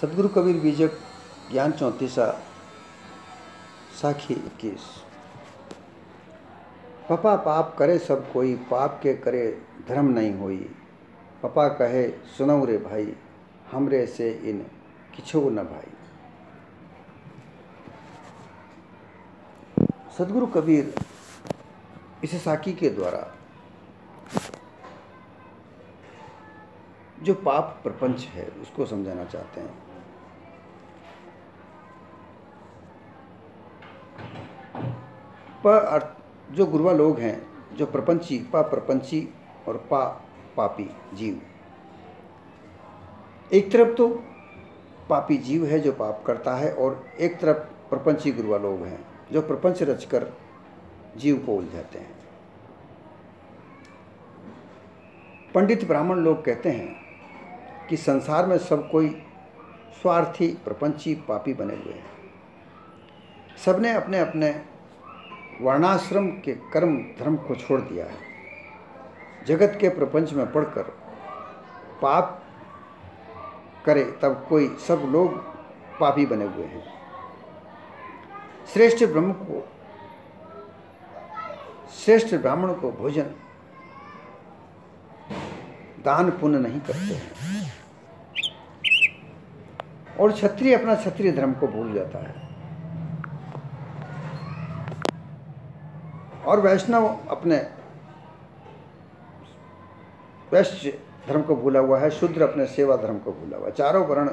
सदगुरु कबीर बीजक ज्ञान 34 साखी 21। पपा पाप करे सब कोई, पाप के करे धर्म नहीं होई। पपा कहे सुनऊ रे भाई, हमरे से इन किछो न भाई। सदगुरु कबीर इस साखी के द्वारा जो पाप प्रपंच है उसको समझाना चाहते हैं। जो गुरुआ लोग हैं, जो प्रपंची, प्रपंची और पापी जीव। एक तरफ तो पापी जीव है जो पाप करता है, और एक तरफ प्रपंची गुरुआ लोग हैं जो प्रपंच रचकर जीव को उलझाते हैं। पंडित ब्राह्मण लोग कहते हैं कि संसार में सब कोई स्वार्थी, प्रपंची, पापी बने हुए हैं। सबने अपने अपने वर्णाश्रम के कर्म धर्म को छोड़ दिया है। जगत के प्रपंच में पढ़कर पाप करे तब कोई सब लोग पापी बने हुए हैं। श्रेष्ठ ब्राह्मण को भोजन दान पुण्य नहीं करते हैं, और क्षत्रिय अपना क्षत्रिय धर्म को भूल जाता है, और वैष्णव अपने वैश्य धर्म को भूला हुआ है, शूद्र अपने सेवा धर्म को भूला हुआ है, चारों वर्ण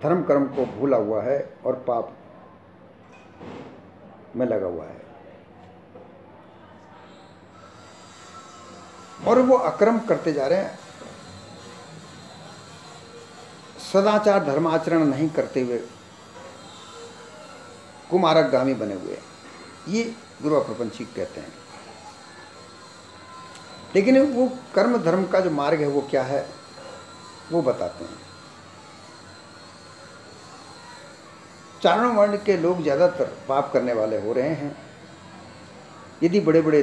धर्म कर्म को भूला हुआ है और पाप में लगा हुआ है। और वो अक्रम करते जा रहे हैं, सदाचार धर्माचरण नहीं करते हुए कुमारकगामी बने हुए। ये गुरुआ प्रपंची कहते हैं। लेकिन वो कर्म धर्म का जो मार्ग है वो क्या है वो बताते हैं। चारों वर्ण के लोग ज़्यादातर पाप करने वाले हो रहे हैं। यदि बड़े बड़े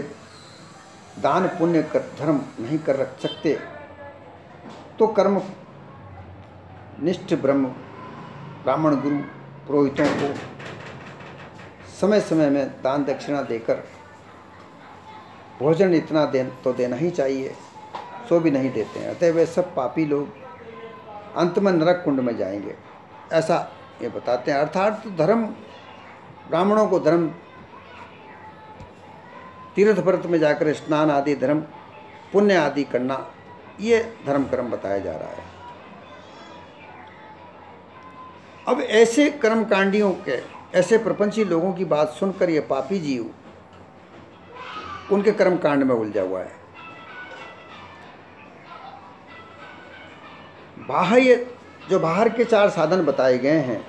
दान पुण्य कर धर्म नहीं कर रख सकते तो कर्म निष्ठ ब्राह्मण गुरु पुरोहितों को समय समय में दान दक्षिणा देकर भोजन इतना तो देना ही चाहिए, सो भी नहीं देते हैं। अतः वे सब पापी लोग अंत में नरक कुंड में जाएंगे, ऐसा ये बताते हैं। अर्थात धर्म, ब्राह्मणों को धर्म, तीर्थ व्रत में जाकर स्नान आदि धर्म, पुण्य आदि करना, ये धर्म कर्म बताया जा रहा है। अब ऐसे कर्मकांडियों के, ऐसे प्रपंची लोगों की बात सुनकर ये पापी जीव उनके कर्मकांड में उलझा हुआ है। जो बाहर के 4 साधन बताए गए हैं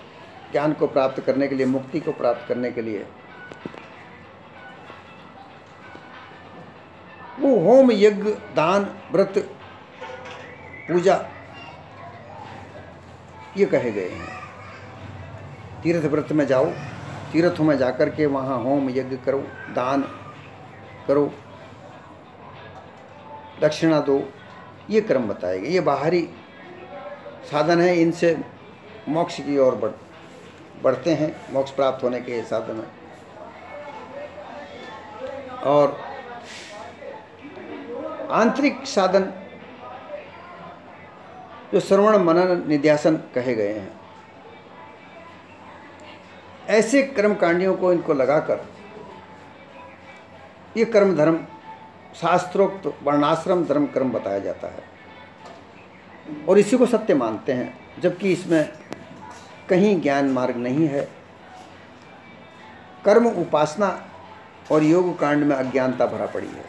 ज्ञान को प्राप्त करने के लिए, मुक्ति को प्राप्त करने के लिए, वो होम, यज्ञ, दान, व्रत, पूजा ये कहे गए हैं। तीर्थ व्रत में जाओ, तीर्थों में जाकर के वहाँ होम यज्ञ करो, दान करो, दक्षिणा दो, ये कर्म बताए गए। ये बाहरी साधन है, इनसे मोक्ष की ओर बढ़ते हैं, मोक्ष प्राप्त होने के साधन है। और आंतरिक साधन जो श्रवण मनन निध्यासन कहे गए हैं, ऐसे कर्मकांडियों को इनको लगाकर ये कर्म धर्म, शास्त्रोक्त वर्णाश्रम धर्म कर्म बताया जाता है, और इसी को सत्य मानते हैं, जबकि इसमें कहीं ज्ञान मार्ग नहीं है। कर्म, उपासना और योग कांड में अज्ञानता भरा पड़ी है।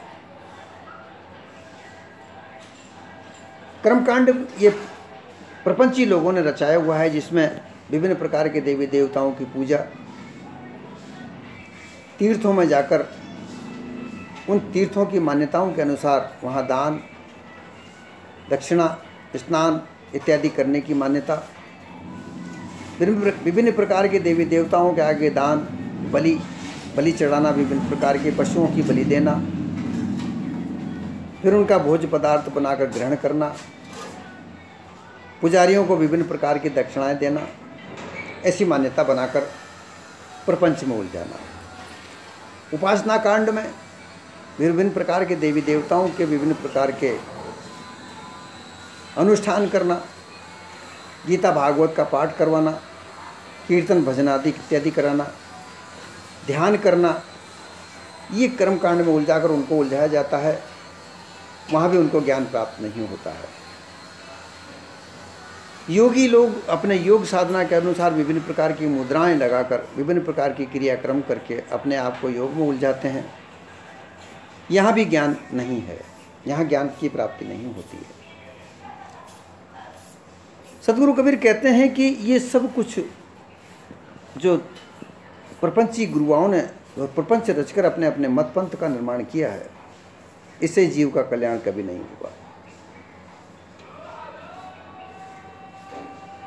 कर्मकांड ये प्रपंची लोगों ने रचाया हुआ है, जिसमें विभिन्न प्रकार के देवी देवताओं की पूजा, तीर्थों में जाकर उन तीर्थों की मान्यताओं के अनुसार वहाँ दान, दक्षिणा, स्नान इत्यादि करने की मान्यता, विभिन्न प्रकार के देवी देवताओं के आगे दान, बलि चढ़ाना, विभिन्न प्रकार के पशुओं की बलि देना, फिर उनका भोज्य पदार्थ बनाकर ग्रहण करना, पुजारियों को विभिन्न प्रकार की दक्षिणाएं देना, ऐसी मान्यता बनाकर प्रपंच में उलझाना। उपासना कांड में विभिन्न प्रकार के देवी देवताओं के विभिन्न प्रकार के अनुष्ठान करना, गीता भागवत का पाठ करवाना, कीर्तन भजन आदि इत्यादि कराना, ध्यान करना, ये कर्मकांड में उलझाकर उनको उलझाया जाता है। वहाँ भी उनको ज्ञान प्राप्त नहीं होता है। योगी लोग अपने योग साधना के अनुसार विभिन्न प्रकार की मुद्राएं लगाकर, विभिन्न प्रकार की क्रियाक्रम करके अपने आप को योग में उलझाते हैं। यहाँ भी ज्ञान नहीं है, यहाँ ज्ञान की प्राप्ति नहीं होती है। सदगुरु कबीर कहते हैं कि ये सब कुछ जो प्रपंची गुरुओं ने और प्रपंच रचकर अपने अपने मत पंथ का निर्माण किया है, इससे जीव का कल्याण कभी नहीं हुआ।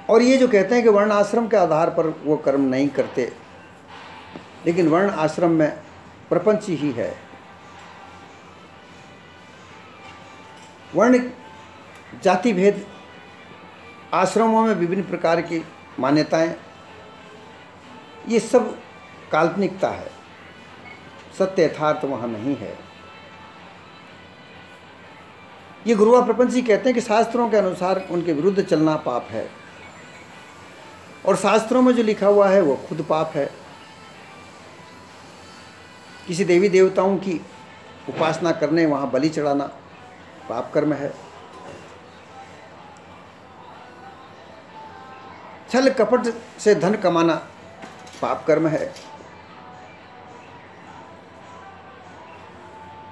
और ये जो कहते हैं कि वर्ण आश्रम के आधार पर वो कर्म नहीं करते, लेकिन वर्ण आश्रम में प्रपंच ही है। वर्ण जाति भेद, आश्रमों में विभिन्न प्रकार की मान्यताएं, ये सब काल्पनिकता है, सत्य यथार्थ वहाँ नहीं है। ये गुरुआ प्रपंची कहते हैं कि शास्त्रों के अनुसार उनके विरुद्ध चलना पाप है, और शास्त्रों में जो लिखा हुआ है वो खुद पाप है। किसी देवी देवताओं की उपासना करने, वहाँ बलि चढ़ाना पाप कर्म है। छल कपट से धन कमाना पाप कर्म है।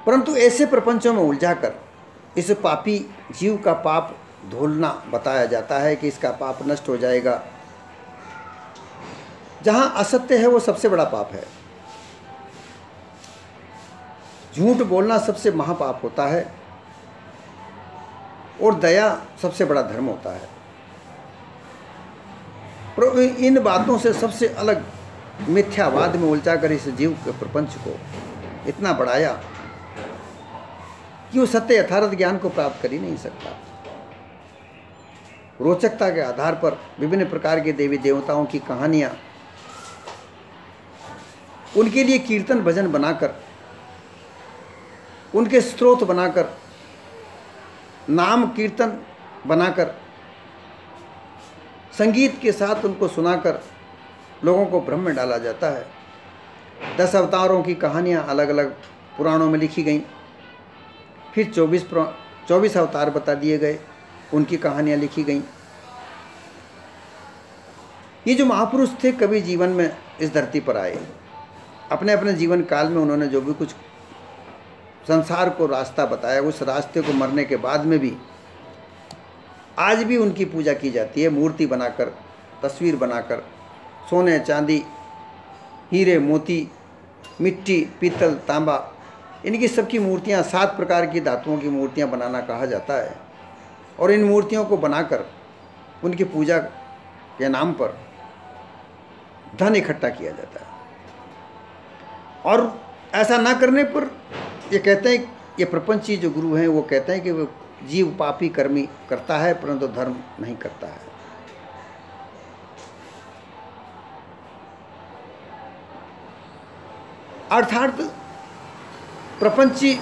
परंतु ऐसे प्रपंचों में उलझाकर इस पापी जीव का पाप धोलना बताया जाता है कि इसका पाप नष्ट हो जाएगा। जहां असत्य है वो सबसे बड़ा पाप है। झूठ बोलना सबसे महापाप होता है, और दया सबसे बड़ा धर्म होता है। पर इन बातों से सबसे अलग मिथ्यावाद में उलझाकर इस जीव के प्रपंच को इतना बढ़ाया कि वो सत्य यथार्थ ज्ञान को प्राप्त कर ही नहीं सकता। रोचकता के आधार पर विभिन्न प्रकार के देवी देवताओं की कहानियां, उनके लिए कीर्तन भजन बनाकर, उनके स्रोत बनाकर, नाम कीर्तन बनाकर, संगीत के साथ उनको सुनाकर लोगों को भ्रम में डाला जाता है। 10 अवतारों की कहानियाँ अलग अलग पुराणों में लिखी गईं, फिर 24 अवतार बता दिए गए, उनकी कहानियाँ लिखी गईं। ये जो महापुरुष थे कभी जीवन में इस धरती पर आए, अपने अपने जीवन काल में उन्होंने जो भी कुछ संसार को रास्ता बताया, उस रास्ते को मरने के बाद में भी आज भी उनकी पूजा की जाती है। मूर्ति बनाकर, तस्वीर बनाकर, सोने चांदी, हीरे मोती, मिट्टी, पीतल, तांबा, इनकी सबकी मूर्तियाँ, 7 प्रकार की धातुओं की मूर्तियाँ बनाना कहा जाता है। और इन मूर्तियों को बनाकर उनकी पूजा के नाम पर धन इकट्ठा किया जाता है। और ऐसा ना करने पर ये कहते हैं, ये प्रपंची जो गुरु हैं वो कहते हैं कि वो जीव पापी कर्मी करता है परंतु धर्म नहीं करता है। अर्थात प्रपंची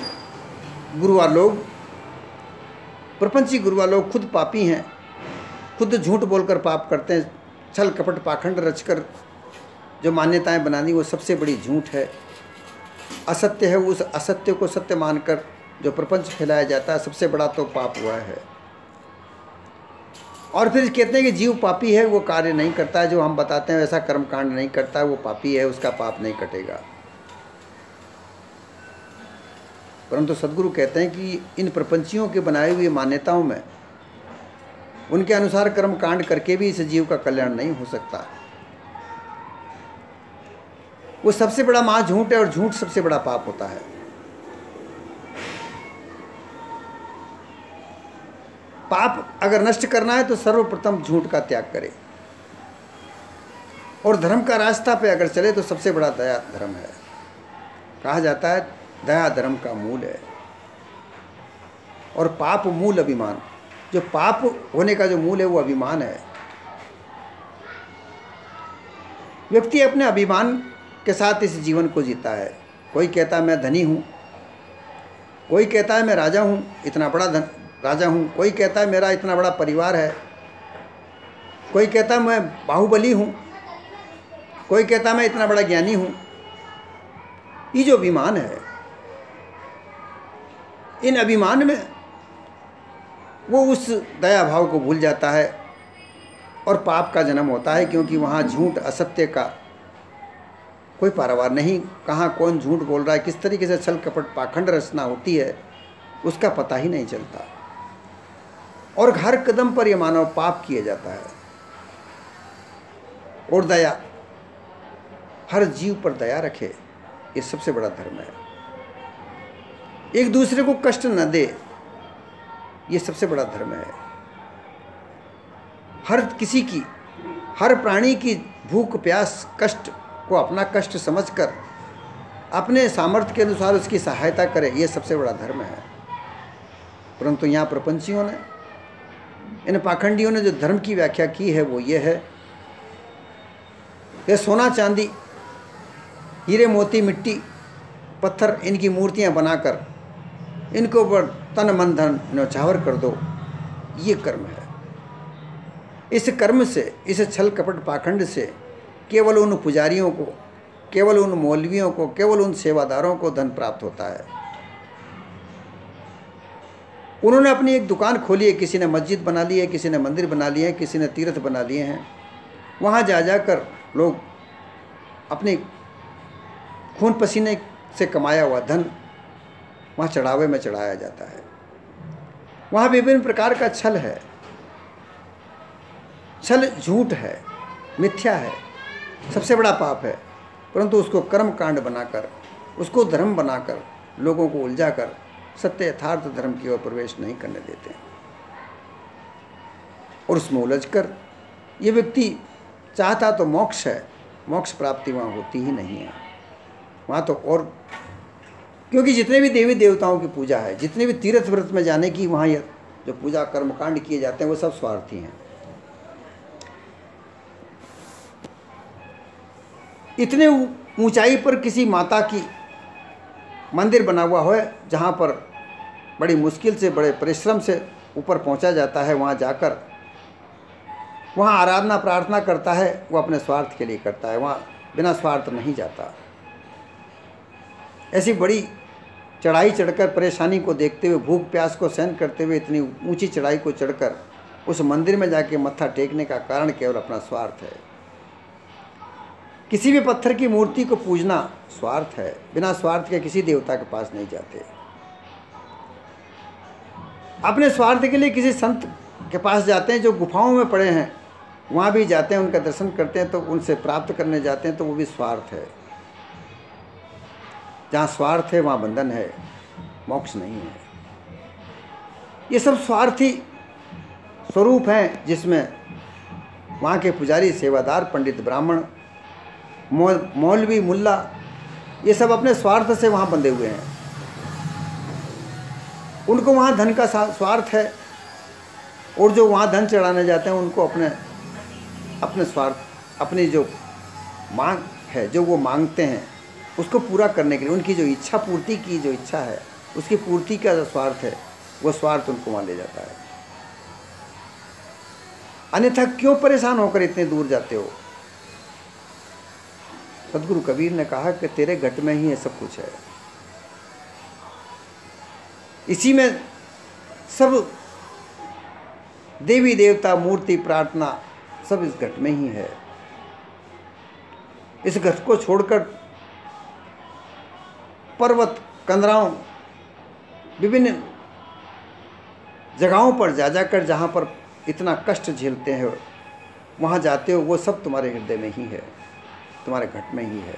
गुरुआ लोग खुद पापी हैं, खुद झूठ बोलकर पाप करते हैं। छल कपट पाखंड रचकर जो मान्यताएं बनानी वो सबसे बड़ी झूठ है, असत्य है। उस असत्य को सत्य मानकर जो प्रपंच फैलाया जाता है, सबसे बड़ा तो पाप हुआ है। और फिर कहते हैं कि जीव पापी है, वो कार्य नहीं करता है, जो हम बताते हैं वैसा कर्मकांड नहीं करता है, वो पापी है, उसका पाप नहीं कटेगा। परंतु सदगुरु कहते हैं कि इन प्रपंचियों के बनाई हुई मान्यताओं में उनके अनुसार कर्म कांड करके भी इस जीव का कल्याण नहीं हो सकता। वो सबसे बड़ा महाझूठ है, और झूठ सबसे बड़ा पाप होता है। पाप अगर नष्ट करना है तो सर्वप्रथम झूठ का त्याग करे, और धर्म का रास्ता पे अगर चले तो सबसे बड़ा दया धर्म है। कहा जाता है दया धर्म का मूल है, और पाप मूल अभिमान। जो पाप होने का जो मूल है वो अभिमान है। व्यक्ति अपने अभिमान के साथ इस जीवन को जीता है। कोई कहता है मैं धनी हूँ, कोई कहता है मैं राजा हूँ, इतना बड़ा राजा हूँ, कोई कहता है मेरा इतना बड़ा परिवार है, कोई कहता है मैं बाहुबली हूँ, कोई कहता है मैं इतना बड़ा ज्ञानी हूँ। ये जो अभिमान है, इन अभिमान में वो उस दया भाव को भूल जाता है और पाप का जन्म होता है, क्योंकि वहाँ झूठ असत्य का कोई पारावार नहीं। कहाँ कौन झूठ बोल रहा है, किस तरीके से छल कपट पाखंड रचना होती है, उसका पता ही नहीं चलता। और हर कदम पर यह मानव पाप किया जाता है। और दया, हर जीव पर दया रखे, ये सबसे बड़ा धर्म है। एक दूसरे को कष्ट न दे, ये सबसे बड़ा धर्म है। हर किसी की, हर प्राणी की भूख प्यास कष्ट को अपना कष्ट समझकर अपने सामर्थ्य के अनुसार उसकी सहायता करे, ये सबसे बड़ा धर्म है। परंतु यहाँ प्रपंचियों ने, इन पाखंडियों ने जो धर्म की व्याख्या की है वो ये है, ये सोना चांदी हीरे मोती मिट्टी पत्थर इनकी मूर्तियाँ बनाकर इनके ऊपर तन मन धन न्यौछावर कर दो, ये कर्म है। इस कर्म से, इस छल कपट पाखंड से केवल उन पुजारियों को, केवल उन मौलवियों को, केवल उन सेवादारों को धन प्राप्त होता है। उन्होंने अपनी एक दुकान खोली है, किसी ने मस्जिद बना ली है, किसी ने मंदिर बना लिए हैं, किसी ने तीर्थ बना लिए हैं। वहाँ जा जाकर लोग अपने खून पसीने से कमाया हुआ धन वहाँ चढ़ावे में चढ़ाया जाता है। वहाँ विभिन्न प्रकार का छल है। छल झूठ है, मिथ्या है, सबसे बड़ा पाप है। परंतु उसको कर्म कांड बनाकर, उसको धर्म बनाकर लोगों को उलझाकर सत्य यथार्थ धर्म की ओर प्रवेश नहीं करने देते हैं। और उसमें उलझकर ये व्यक्ति चाहता तो मोक्ष है, मोक्ष प्राप्ति वहाँ होती ही नहीं है। वहाँ तो और, क्योंकि जितने भी देवी देवताओं की पूजा है, जितने भी तीर्थ व्रत में जाने की वहाँ जो पूजा कर्मकांड किए जाते हैं वो सब स्वार्थी हैं। इतने ऊंचाई पर किसी माता की मंदिर बना हुआ है जहाँ पर बड़ी मुश्किल से, बड़े परिश्रम से ऊपर पहुँचा जाता है। वहाँ जाकर वहाँ आराधना प्रार्थना करता है, वो अपने स्वार्थ के लिए करता है, वहाँ बिना स्वार्थ नहीं जाता। ऐसी बड़ी चढ़ाई चढ़कर परेशानी को देखते हुए, भूख प्यास को सहन करते हुए इतनी ऊंची चढ़ाई को चढ़कर उस मंदिर में जाके मत्था टेकने का कारण केवल अपना स्वार्थ है। किसी भी पत्थर की मूर्ति को पूजना स्वार्थ है। बिना स्वार्थ के किसी देवता के पास नहीं जाते। अपने स्वार्थ के लिए किसी संत के पास जाते हैं जो गुफाओं में पड़े हैं, वहाँ भी जाते हैं, उनका दर्शन करते हैं, तो उनसे प्राप्त करने जाते हैं, तो वो भी स्वार्थ है। जहाँ स्वार्थ है वहाँ बंधन है, मोक्ष नहीं है। ये सब स्वार्थी स्वरूप हैं, जिसमें वहाँ के पुजारी, सेवादार, पंडित, ब्राह्मण, मौलवी, मुल्ला, ये सब अपने स्वार्थ से वहाँ बंधे हुए हैं। उनको वहाँ धन का स्वार्थ है, और जो वहाँ धन चढ़ाने जाते हैं उनको अपने स्वार्थ, अपनी जो मांग है, जो वो मांगते हैं उसको पूरा करने के लिए, उनकी जो इच्छा पूर्ति की जो इच्छा है, उसकी पूर्ति का जो स्वार्थ है, वो स्वार्थ उनको वहाँ ले जाता है। अन्यथा क्यों परेशान होकर इतने दूर जाते हो? सदगुरु कबीर ने कहा कि तेरे घट में ही ये सब कुछ है, इसी में सब देवी देवता, मूर्ति, प्रार्थना सब इस घट में ही है। इस घट को छोड़कर पर्वत, कंदराओं, विभिन्न जगहों पर जा जाकर जहाँ पर इतना कष्ट झेलते हैं, वहाँ जाते हो, वो सब तुम्हारे हृदय में ही है, तुम्हारे घट में ही है।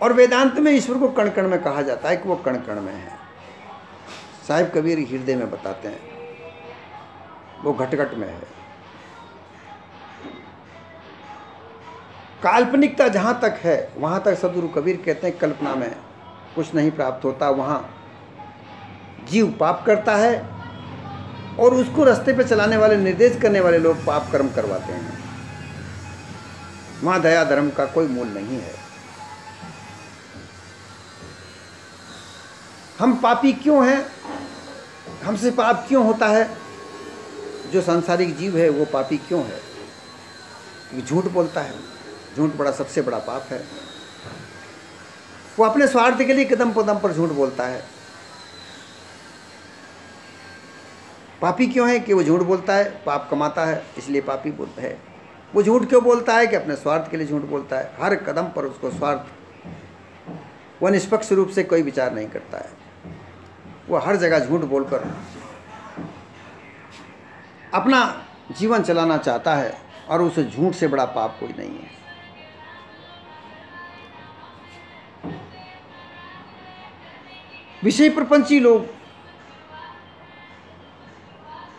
और वेदांत में ईश्वर को कण कण में कहा जाता है कि वो कण कण में है। साहिब कबीर हृदय में बताते हैं, वो घट घट में है। काल्पनिकता जहाँ तक है वहाँ तक सदगुरु कबीर कहते हैं कल्पना में कुछ नहीं प्राप्त होता। वहाँ जीव पाप करता है और उसको रास्ते पे चलाने वाले, निर्देश करने वाले लोग पाप कर्म करवाते हैं। वहाँ दया धर्म का कोई मूल नहीं है। हम पापी क्यों हैं? हमसे पाप क्यों होता है? जो सांसारिक जीव है वो पापी क्यों है? क्योंकि झूठ बोलता है। झूठ बड़ा सबसे बड़ा पाप है। वो अपने स्वार्थ के लिए कदम कदम पर झूठ बोलता है। पापी क्यों है? कि वो झूठ बोलता है, पाप कमाता है, इसलिए पापी बोलता है। वो झूठ क्यों बोलता है? कि अपने स्वार्थ के लिए झूठ बोलता है। हर कदम पर उसको स्वार्थ, वह निष्पक्ष रूप से कोई विचार नहीं करता है। वो हर जगह झूठ बोलकर अपना जीवन चलाना चाहता है और उस झूठ से बड़ा पाप कोई नहीं है। विषय प्रपंची लोग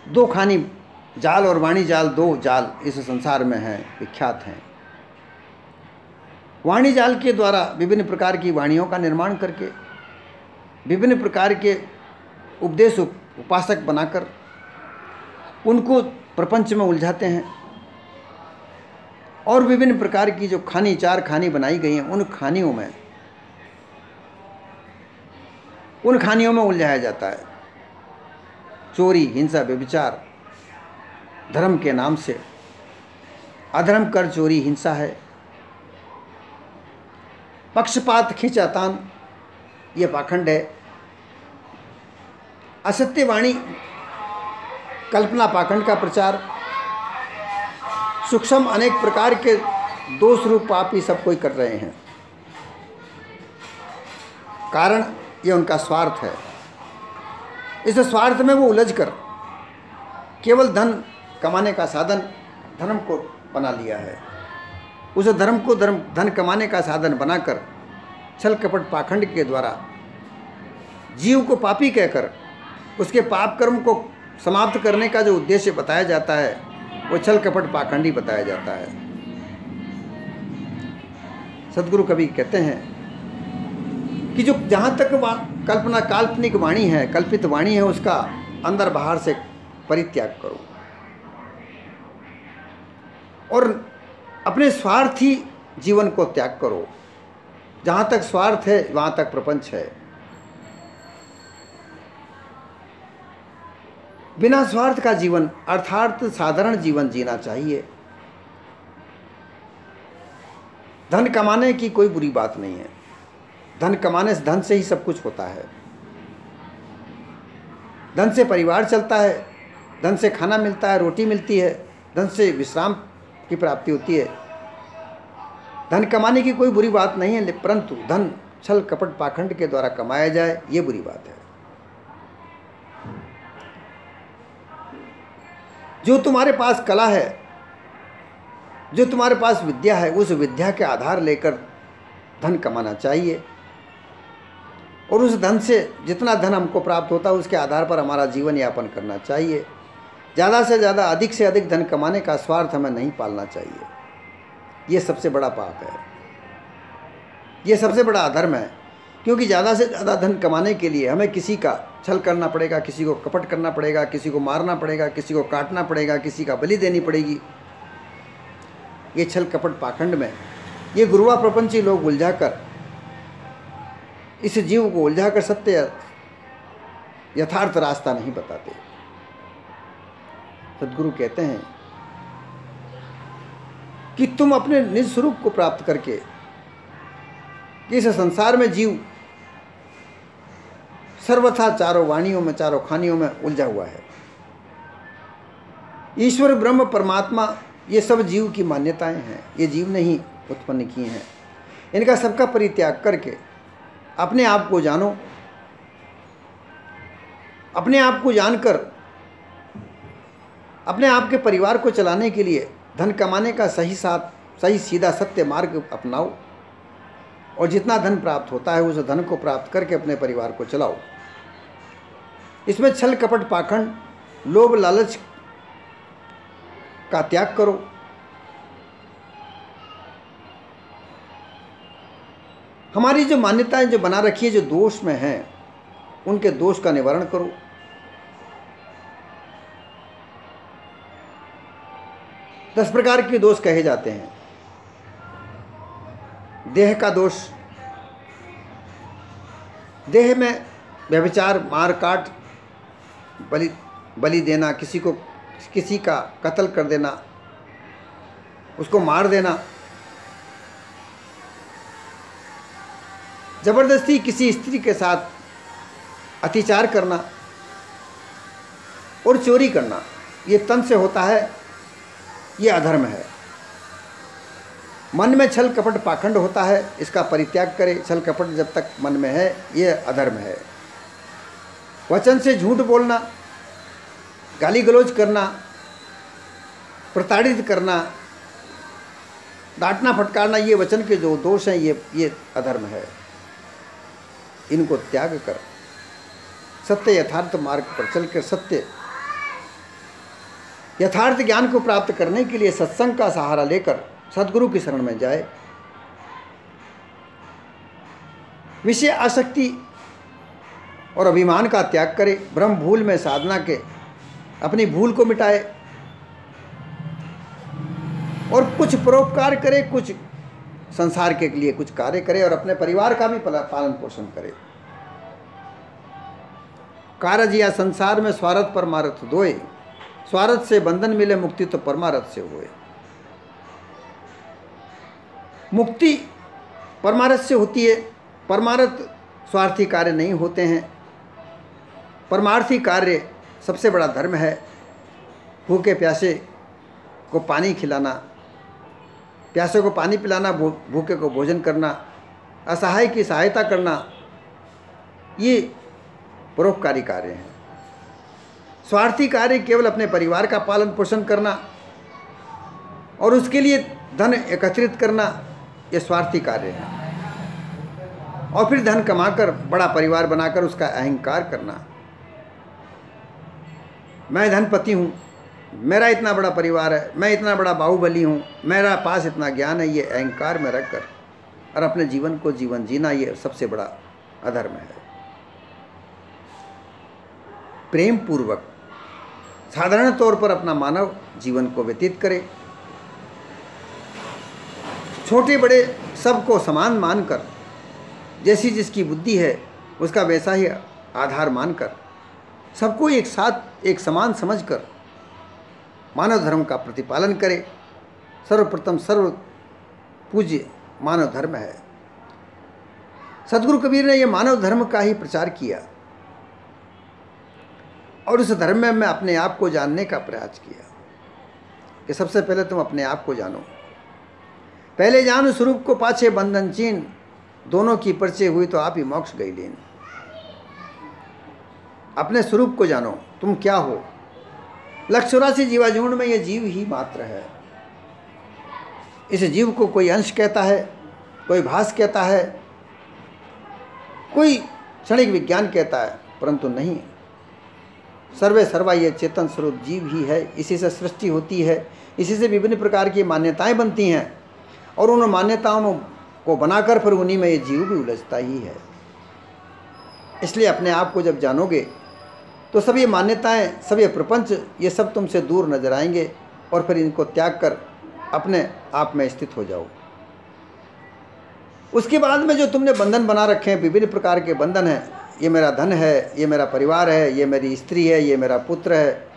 दो खानी जाल और वाणी जाल, दो जाल इस संसार में हैं, विख्यात हैं। वाणी जाल के द्वारा विभिन्न प्रकार की वाणियों का निर्माण करके विभिन्न प्रकार के उपदेश उपासक बनाकर उनको प्रपंच में उलझाते हैं और विभिन्न प्रकार की जो खानी, चार खानी बनाई गई हैं, उन खानियों में उलझाया जाता है। चोरी, हिंसा, व्यभिचार धर्म के नाम से, अधर्म कर चोरी हिंसा है। पक्षपात, खींचातान ये पाखंड है। असत्य वाणी, कल्पना पाखंड का प्रचार, सूक्ष्म अनेक प्रकार के दोष रूप पाप ही सब कोई कर रहे हैं। कारण ये उनका स्वार्थ है। इस स्वार्थ में वो उलझकर केवल धन कमाने का साधन धर्म को बना लिया है। उस धर्म को धन कमाने का साधन बनाकर छल कपट पाखंड के द्वारा जीव को पापी कहकर उसके पाप कर्म को समाप्त करने का जो उद्देश्य बताया जाता है वो छल कपट पाखंडी बताया जाता है। सदगुरु कवि कहते हैं कि जो जहाँ तक कल्पना, काल्पनिक वाणी है, कल्पित वाणी है, उसका अंदर बाहर से परित्याग करो और अपने स्वार्थी जीवन को त्याग करो। जहाँ तक स्वार्थ है वहाँ तक प्रपंच है। बिना स्वार्थ का जीवन अर्थात साधारण जीवन जीना चाहिए। धन कमाने की कोई बुरी बात नहीं है। धन से ही सब कुछ होता है। धन से परिवार चलता है, धन से खाना मिलता है, रोटी मिलती है, धन से विश्राम की प्राप्ति होती है। धन कमाने की कोई बुरी बात नहीं है, परंतु धन छल कपट पाखंड के द्वारा कमाया जाए ये बुरी बात है। जो तुम्हारे पास कला है, जो तुम्हारे पास विद्या है, उस विद्या के आधार लेकर धन कमाना चाहिए और उस धन से जितना धन हमको प्राप्त होता है उसके आधार पर हमारा जीवन यापन करना चाहिए। ज़्यादा से ज़्यादा, अधिक से अधिक धन कमाने का स्वार्थ हमें नहीं पालना चाहिए। ये सबसे बड़ा पाप है, ये सबसे बड़ा अधर्म है। क्योंकि ज़्यादा से ज़्यादा धन कमाने के लिए हमें किसी का छल करना पड़ेगा, किसी को कपट करना पड़ेगा, किसी को मारना पड़ेगा, किसी को काटना पड़ेगा, किसी का बलि देनी पड़ेगी। ये छल कपट पाखंड में ये गुरुआ प्रपंची लोग उलझाकर, इस जीव को उलझाकर सत्य यथार्थ रास्ता नहीं बताते। सद्गुरु कहते हैं कि तुम अपने निज स्वरूप को प्राप्त करके कि इस संसार में जीव सर्वथा चारों वाणियों में, चारों खानियों में उलझा हुआ है। ईश्वर, ब्रह्म, परमात्मा ये सब जीव की मान्यताएं हैं। ये जीव ने ही उत्पन्न की हैं। इनका सबका परित्याग करके अपने आप को जानो। अपने आप को जानकर अपने आप के परिवार को चलाने के लिए धन कमाने का सही सीधा सत्य मार्ग अपनाओ और जितना धन प्राप्त होता है उस धन को प्राप्त करके अपने परिवार को चलाओ। इसमें छल कपट पाखंड, लोभ लालच का त्याग करो। हमारी जो मान्यताएं जो बना रखी है, जो दोष में हैं, उनके दोष का निवारण करो। दस प्रकार के दोष कहे जाते हैं। देह का दोष, देह में व्यभिचार, मार काट, बलि देना, किसी का कत्ल कर देना, उसको मार देना, जबरदस्ती किसी स्त्री के साथ अत्याचार करना और चोरी करना, ये तन से होता है, ये अधर्म है। मन में छल कपट पाखंड होता है, इसका परित्याग करे। छल कपट जब तक मन में है, ये अधर्म है। वचन से झूठ बोलना, गाली गलौज करना, प्रताड़ित करना, डांटना फटकारना, ये वचन के जो दोष हैं, ये अधर्म है। इनको त्याग कर सत्य यथार्थ मार्ग पर चलकर सत्य यथार्थ ज्ञान को प्राप्त करने के लिए सत्संग का सहारा लेकर सद्गुरु की शरण में जाए। विषय आसक्ति और अभिमान का त्याग करे। ब्रह्म भूल में साधना के अपनी भूल को मिटाए और कुछ परोपकार करे, कुछ संसार के लिए कुछ कार्य करे और अपने परिवार का भी पालन पोषण करे। कारज या संसार में स्वार्थ परमार्थ दोए, स्वार्थ से बंधन मिले, मुक्ति तो परमार्थ से होए। मुक्ति परमार्थ से होती है, परमार्थ स्वार्थी कार्य नहीं होते हैं। परमार्थी कार्य सबसे बड़ा धर्म है। भूखे प्यासे को पानी खिलाना, प्यासे को पानी पिलाना, भूखे को भोजन करना, असहाय की सहायता करना, ये परोपकारी कार्य हैं। स्वार्थी कार्य केवल अपने परिवार का पालन पोषण करना और उसके लिए धन एकत्रित करना, ये स्वार्थी कार्य है। और फिर धन कमाकर बड़ा परिवार बनाकर उसका अहंकार करना, मैं धनपति हूँ, मेरा इतना बड़ा परिवार है, मैं इतना बड़ा बाहुबली हूँ, मेरा पास इतना ज्ञान है, ये अहंकार में रखकर और अपने जीवन को जीवन जीना, ये सबसे बड़ा अधर्म है। प्रेम पूर्वक साधारण तौर पर अपना मानव जीवन को व्यतीत करे। छोटे बड़े सबको समान मानकर, जैसी जिसकी बुद्धि है उसका वैसा ही आधार मानकर, सबको एक साथ एक समान समझकर मानव धर्म का प्रतिपालन करे। सर्वप्रथम सर्व पूज्य मानव धर्म है। सद्गुरु कबीर ने यह मानव धर्म का ही प्रचार किया और उस धर्म में मैं अपने आप को जानने का प्रयास किया कि सबसे पहले तुम अपने आप को जानो। पहले जान स्वरूप को पाछे बंधन चीन, दोनों की परिचय हुई तो आप ही मोक्ष गई लीन। अपने स्वरूप को जानो, तुम क्या हो। 184 जीवाझुंड में यह जीव ही मात्र है। इस जीव को कोई अंश कहता है, कोई भास कहता है, कोई क्षणिक विज्ञान कहता है, परंतु नहीं, सर्वे सर्वा ये चेतन स्वरूप जीव ही है। इसी से सृष्टि होती है, इसी से विभिन्न प्रकार की मान्यताएं बनती हैं और उन मान्यताओं को बनाकर फिर उन्हीं में ये जीव भी उलझता ही है। इसलिए अपने आप को जब जानोगे तो सब ये मान्यताएं, सब ये प्रपंच, ये सब तुमसे दूर नजर आएंगे और फिर इनको त्याग कर अपने आप में स्थित हो जाओ। उसके बाद में जो तुमने बंधन बना रखे हैं, विभिन्न प्रकार के बंधन हैं, ये मेरा धन है, ये मेरा परिवार है, ये मेरी स्त्री है, ये मेरा पुत्र है,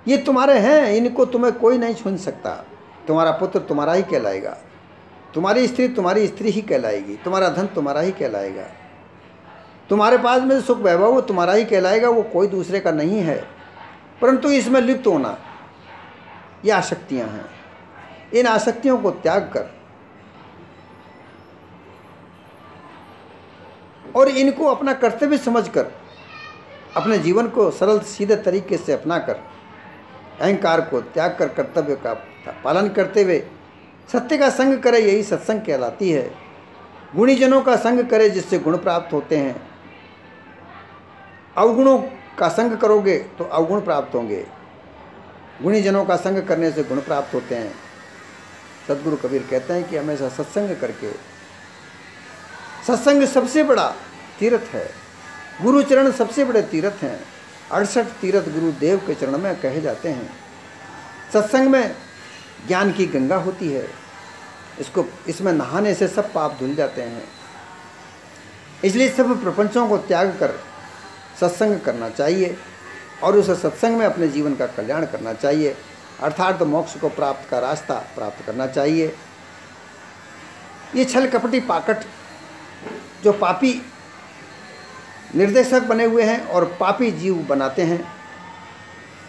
ये तुम्हारे हैं, इनको तुम्हें कोई नहीं छून सकता। तुम्हारा पुत्र तुम्हारा ही कहलाएगा, तुम्हारी स्त्री तुम्हारी स्त्री ही कहलाएगी, तुम्हारा धन तुम्हारा ही कहलाएगा, तुम्हारे पास में सुख वैभव वो तुम्हारा ही कहलाएगा, वो कोई दूसरे का नहीं है। परंतु इसमें लिप्त होना, ये आसक्तियाँ हैं। इन आसक्तियों को त्याग कर और इनको अपना कर्तव्य समझकर अपने जीवन को सरल सीधे तरीके से अपनाकर अहंकार को त्याग कर कर्तव्य का पालन करते हुए सत्य का संग करे, यही सत्संग कहलाती है। गुणीजनों का संग करे जिससे गुण प्राप्त होते हैं। अवगुणों का संग करोगे तो अवगुण प्राप्त होंगे, गुणीजनों का संग करने से गुण प्राप्त होते हैं। सद्गुरु कबीर कहते हैं कि हमेशा सत्संग करके, सत्संग सबसे बड़ा तीर्थ है। गुरुचरण सबसे बड़े तीर्थ हैं। 68 तीर्थ गुरुदेव के चरण में कहे जाते हैं। सत्संग में ज्ञान की गंगा होती है, इसमें नहाने से सब पाप धुल जाते हैं। इसलिए सब प्रपंचों को त्याग कर सत्संग करना चाहिए और उस सत्संग में अपने जीवन का कल्याण करना चाहिए, अर्थात मोक्ष को प्राप्त का रास्ता प्राप्त करना चाहिए। ये छल कपटी पाकट जो पापी निर्देशक बने हुए हैं और पापी जीव बनाते हैं,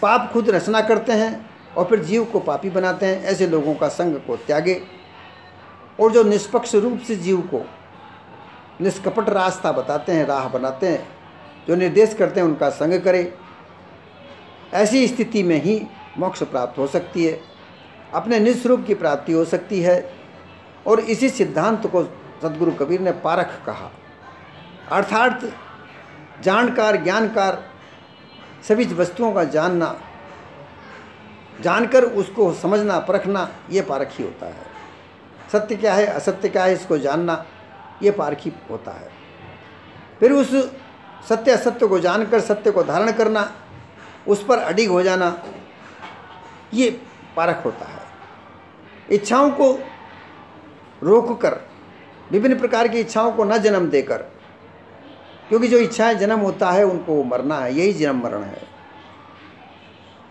पाप खुद रचना करते हैं और फिर जीव को पापी बनाते हैं, ऐसे लोगों का संग को त्यागे और जो निष्पक्ष रूप से जीव को निष्कपट रास्ता बताते हैं, राह बनाते हैं, जो निर्देश करते हैं, उनका संग करे। ऐसी स्थिति में ही मोक्ष प्राप्त हो सकती है, अपने निज स्वरूप की प्राप्ति हो सकती है। और इसी सिद्धांत को सद्गुरु कबीर ने पारख कहा, अर्थात जानकार ज्ञानकार सभी वस्तुओं का जानना, जानकर उसको समझना परखना, ये पारख ही होता है। सत्य क्या है असत्य क्या है इसको जानना, ये पारख ही होता है। फिर उस सत्य असत्य को जानकर सत्य को धारण करना, उस पर अडिग हो जाना, ये पारख होता है। इच्छाओं को रोककर, विभिन्न प्रकार की इच्छाओं को न जन्म देकर, क्योंकि जो इच्छाएं जन्म होता है उनको मरना है, यही जन्म मरण है।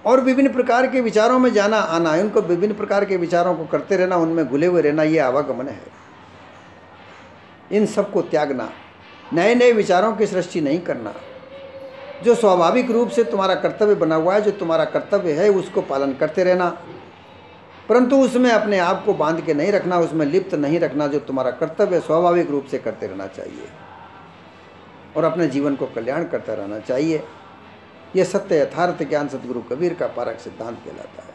और विभिन्न प्रकार के विचारों में जाना आना है, उनको विभिन्न प्रकार के विचारों को करते रहना, उनमें घुले हुए रहना, ये आवागमन है। इन सब को त्यागना, नए नए विचारों की सृष्टि नहीं करना। जो स्वाभाविक रूप से तुम्हारा कर्तव्य बना हुआ है, जो तुम्हारा कर्तव्य है, उसको पालन करते रहना, परंतु उसमें अपने आप को बांध के नहीं रखना, उसमें लिप्त नहीं रखना। जो तुम्हारा कर्तव्य स्वाभाविक रूप से करते रहना चाहिए और अपने जीवन को कल्याण करते रहना चाहिए। यह सत्य यथार्थ ज्ञान सद्गुरु कबीर का पारक सिद्धांत कहलाता है।